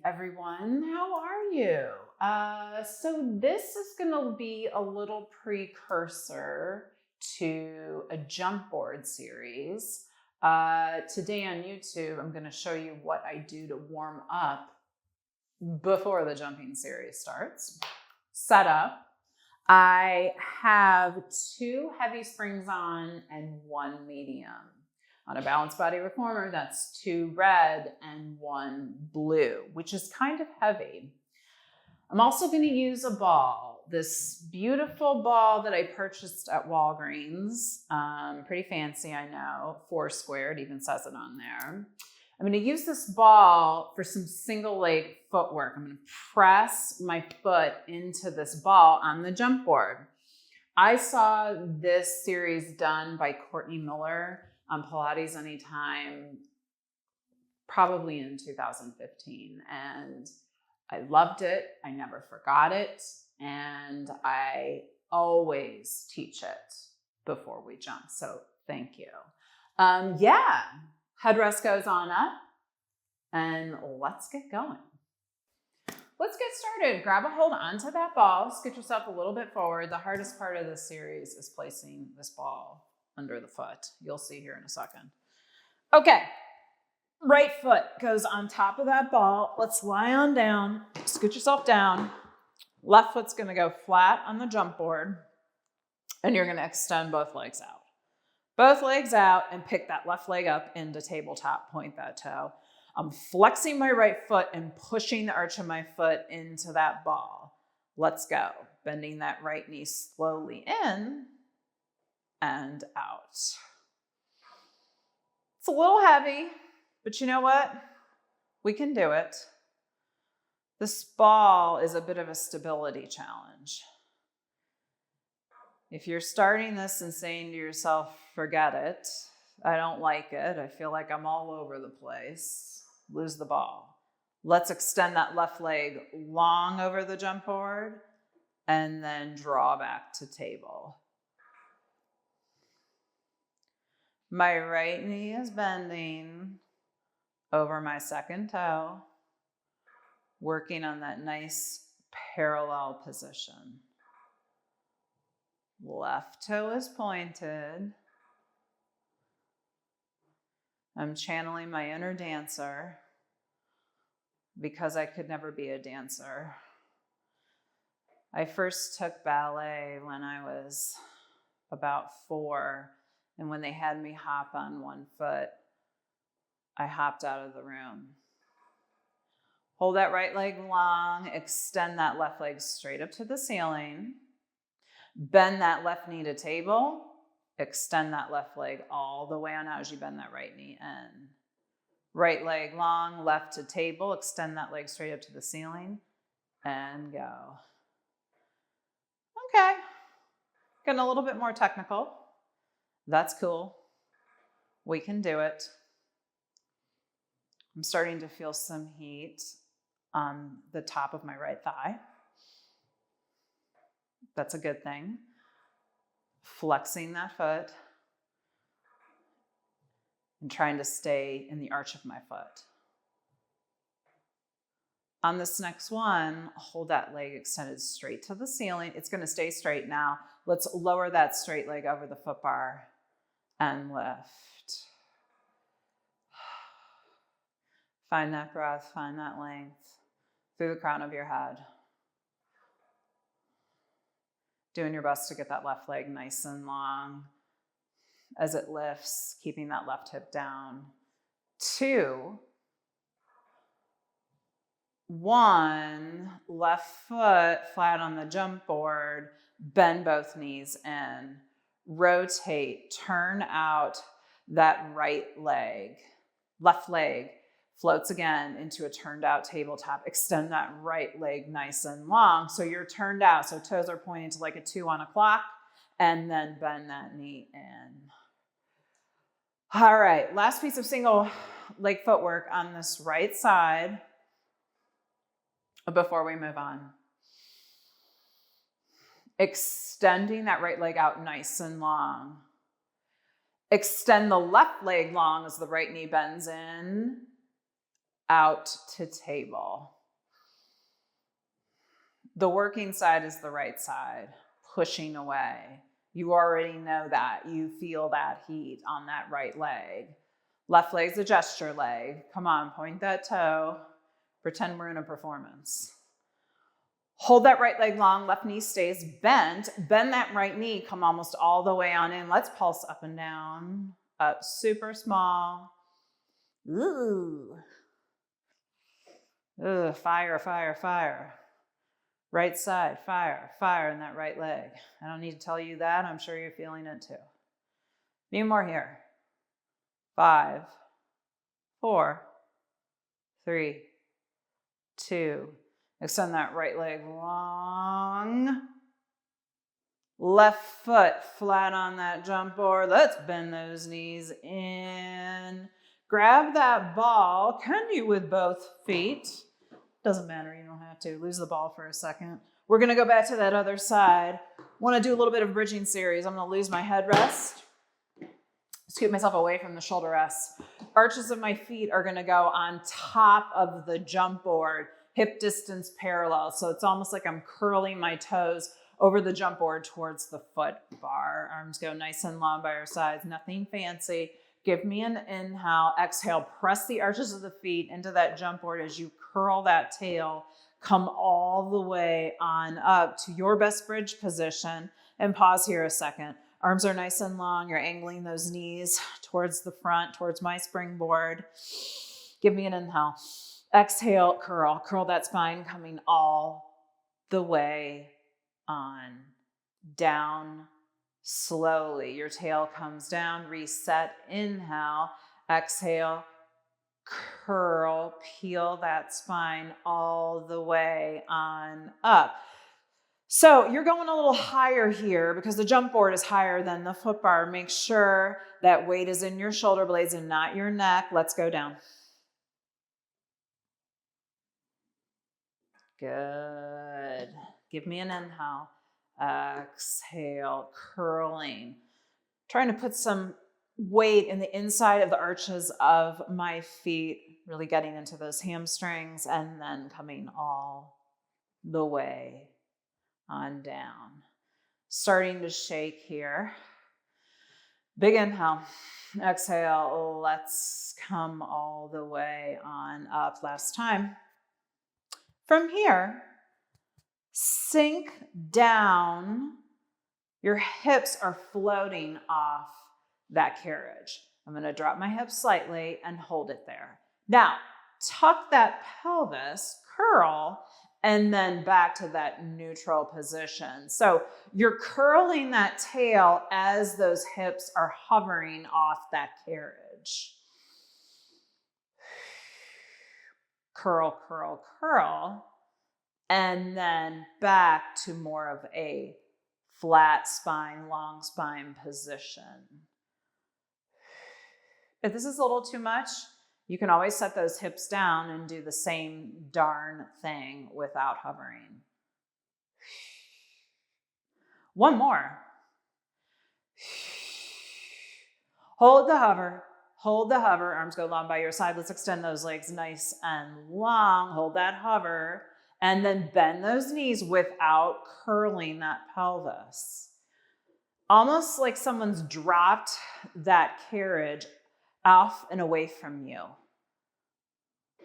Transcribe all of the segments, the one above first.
everyone. How are you? So this is going to be a little precursor to a jump board series. Today on YouTube, I'm going to show you what I do to warm up before the jumping series starts. Setup. I have 2 heavy springs on and 1 medium. On a balanced body reformer, that's 2 red and 1 blue, which is kind of heavy. I'm also going to use a ball, this beautiful ball that I purchased at Walgreens. Pretty fancy, I know, 4 square, it even says it on there. I'm going to use this ball for some single leg footwork. I'm going to press my foot into this ball on the jump board. I saw this series done by Courtney Miller on Pilates Anytime, probably in 2015. And I loved it. I never forgot it. And I always teach it before we jump. So thank you. Headrest goes on up and let's get going. Let's get started. Grab a hold onto that ball. Scoot yourself a little bit forward. The hardest part of this series is placing this ball under the foot. You'll see here in a second. Okay, right foot goes on top of that ball. Let's lie on down. Scoot yourself down. Left foot's gonna go flat on the jump board and you're gonna extend both legs out. Both legs out and pick that left leg up into tabletop, point that toe. I'm flexing my right foot and pushing the arch of my foot into that ball. Let's go. Bending that right knee slowly in and out. It's a little heavy, but you know what? We can do it. This ball is a bit of a stability challenge. If you're starting this and saying to yourself, forget it, I don't like it, I feel like I'm all over the place, lose the ball. Let's extend that left leg long over the jump board and then draw back to table. My right knee is bending over my second toe, working on that nice parallel position. Left toe is pointed. I'm channeling my inner dancer because I could never be a dancer. I first took ballet when I was about 4, and when they had me hop on one foot, I hopped out of the room. Hold that right leg long, extend that left leg straight up to the ceiling. Bend that left knee to table. Extend that left leg all the way on out as you bend that right knee in. Right leg long, left to table. Extend that leg straight up to the ceiling and go. Okay, getting a little bit more technical. That's cool. We can do it. I'm starting to feel some heat on the top of my right thigh. That's a good thing. Flexing that foot and trying to stay in the arch of my foot. On this next one, hold that leg extended straight to the ceiling. It's going to stay straight now. Let's lower that straight leg over the foot bar and lift. Find that breath, find that length through the crown of your head. Doing your best to get that left leg nice and long as it lifts, keeping that left hip down. 2, 1, left foot flat on the jump board, bend both knees in, rotate, turn out that right leg, left leg floats again into a turned out tabletop. Extend that right leg nice and long so you're turned out. So toes are pointing to like a 2 on a clock and then bend that knee in. All right, last piece of single leg footwork on this right side before we move on. Extending that right leg out nice and long. Extend the left leg long as the right knee bends in. out to table. The working side is the right side, pushing away. You already know that. You feel that heat on that right leg. Left leg's a gesture leg. Come on, point that toe. Pretend we're in a performance. Hold that right leg long, left knee stays bent. Bend that right knee, come almost all the way on in. Let's pulse up and down. Up super small. Ooh. Ugh, fire, fire, fire. Right side, fire, fire in that right leg. I don't need to tell you that. I'm sure you're feeling it too. Few more here. 5, 4, 3, 2. Extend that right leg long. Left foot flat on that jump board. Let's bend those knees in. Grab that ball. Can you with both feet? Doesn't matter, you don't have to. Lose the ball for a second. We're gonna go back to that other side. Wanna do a little bit of bridging series. I'm gonna lose my headrest. Scoot myself away from the shoulder rest. Arches of my feet are gonna go on top of the jump board, hip distance parallel. So it's almost like I'm curling my toes over the jump board towards the foot bar. Arms go nice and long by our sides, nothing fancy. Give me an inhale, exhale, press the arches of the feet into that jump board as you curl that tail. Come all the way on up to your best bridge position and pause here a second. Arms are nice and long. You're angling those knees towards the front, towards my springboard. Give me an inhale. Exhale, curl. Curl that spine coming all the way on down. Slowly, your tail comes down, reset, inhale, exhale, curl, peel that spine all the way on up. So you're going a little higher here because the jump board is higher than the foot bar. Make sure that weight is in your shoulder blades and not your neck. Let's go down. Good. Give me an inhale. Exhale, curling. Trying to put some weight in the inside of the arches of my feet, really getting into those hamstrings and then coming all the way on down. Starting to shake here. Big inhale. Exhale, let's come all the way on up. Last time. From here, sink down. Your hips are floating off that carriage. I'm going to drop my hips slightly and hold it there. Now, tuck that pelvis, curl, and then back to that neutral position. So you're curling that tail as those hips are hovering off that carriage. Curl, curl, curl, and then back to more of a flat spine, long spine position. If this is a little too much, you can always set those hips down and do the same darn thing without hovering. One more. Hold the hover. Hold the hover. Arms go long by your side. Let's extend those legs nice and long. Hold that hover. And then bend those knees without curling that pelvis. Almost like someone's dropped that carriage off and away from you.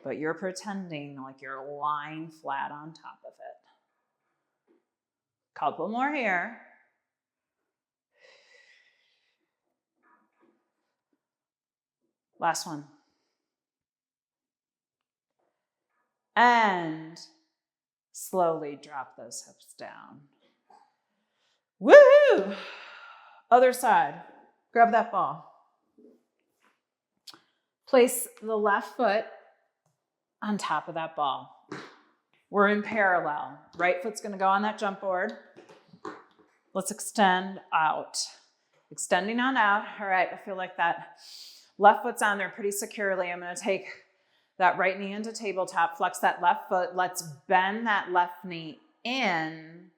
But you're pretending like you're lying flat on top of it. Couple more here. Last one. And slowly drop those hips down. Woohoo! Other side. Grab that ball. Place the left foot on top of that ball. We're in parallel. Right foot's going to go on that jump board. Let's extend out. Extending on out. All right, I feel like that left foot's on there pretty securely. I'm going to take that right knee into tabletop, flex that left foot. Let's bend that left knee in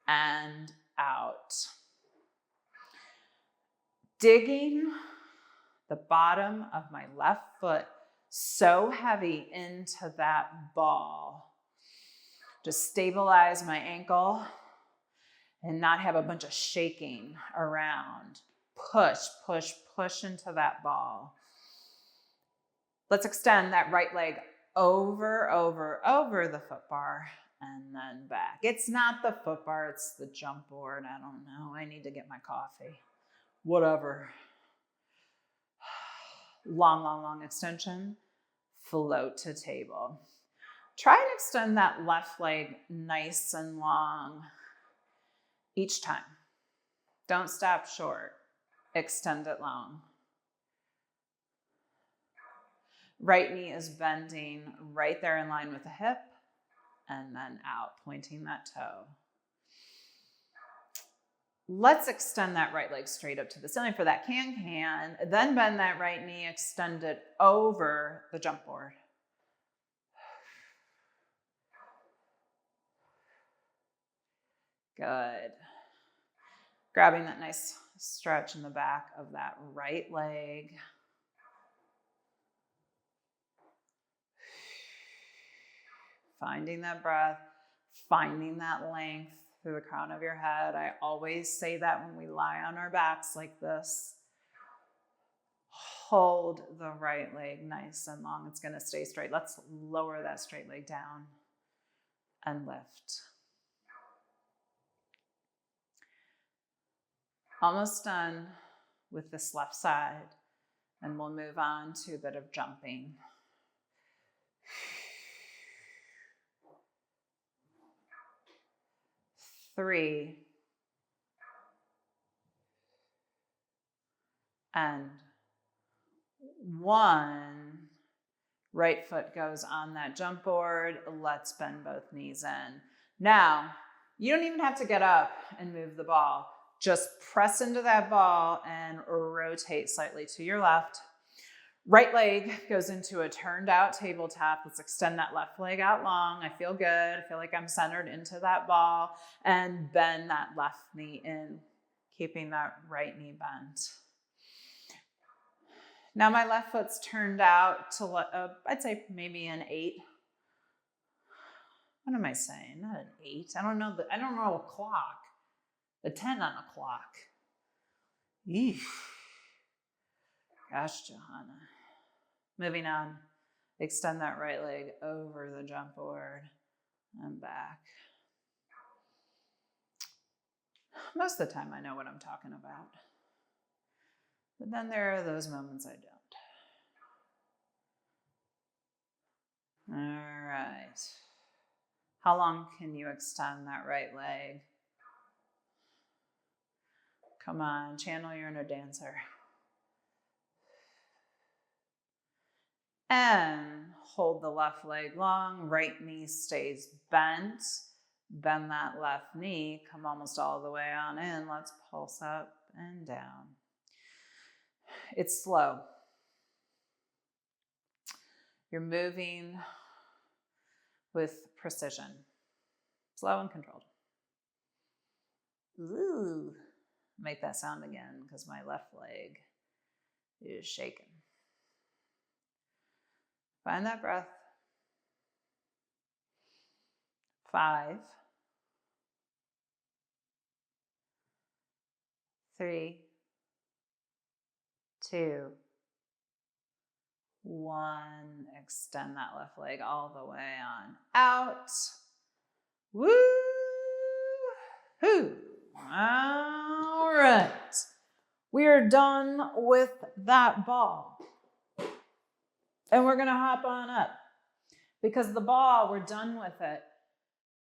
and out. Digging the bottom of my left foot so heavy into that ball. Just stabilize my ankle and not have a bunch of shaking around. Push, push, push into that ball. Let's extend that right leg over the foot bar and then back. It's not the foot bar, it's the jump board. I don't know. I need to get my coffee. Whatever. Long, long, long extension. Float to table. Try and extend that left leg nice and long each time. Don't stop short. Extend it long. Right knee is bending right there in line with the hip and then out, pointing that toe. Let's extend that right leg straight up to the ceiling for that can-can. Then bend that right knee, extend it over the jump board. Good. Grabbing that nice stretch in the back of that right leg. Finding that breath, finding that length through the crown of your head. I always say that when we lie on our backs like this. Hold the right leg nice and long. It's going to stay straight. Let's lower that straight leg down and lift. Almost done with this left side, and we'll move on to a bit of jumping. Three, and one. Right foot goes on that jump board. Let's bend both knees in. Now, you don't even have to get up and move the ball. Just press into that ball and rotate slightly to your left. Right leg goes into a turned out tabletop. Let's extend that left leg out long. I feel good. I feel like I'm centered into that ball, and bend that left knee in, keeping that right knee bent. Now my left foot's turned out to, I'd say maybe an 8. What am I saying? Not an 8. I don't know a clock. A 10 on a clock. Eesh. Gosh, Johanna. Moving on. Extend that right leg over the jump board and back. Most of the time I know what I'm talking about. But then there are those moments I don't. All right. How long can you extend that right leg? Come on, channel your inner dancer. And hold the left leg long, right knee stays bent. Bend that left knee, come almost all the way on in. Let's pulse up and down. It's slow. You're moving with precision. Slow and controlled. Ooh. Make that sound again because my left leg is shaking. Find that breath. 5, 3, 2, 1. Extend that left leg all the way on out. Woo! Hoo! All right. We are done with that ball. And we're going to hop on up because the ball, we're done with it.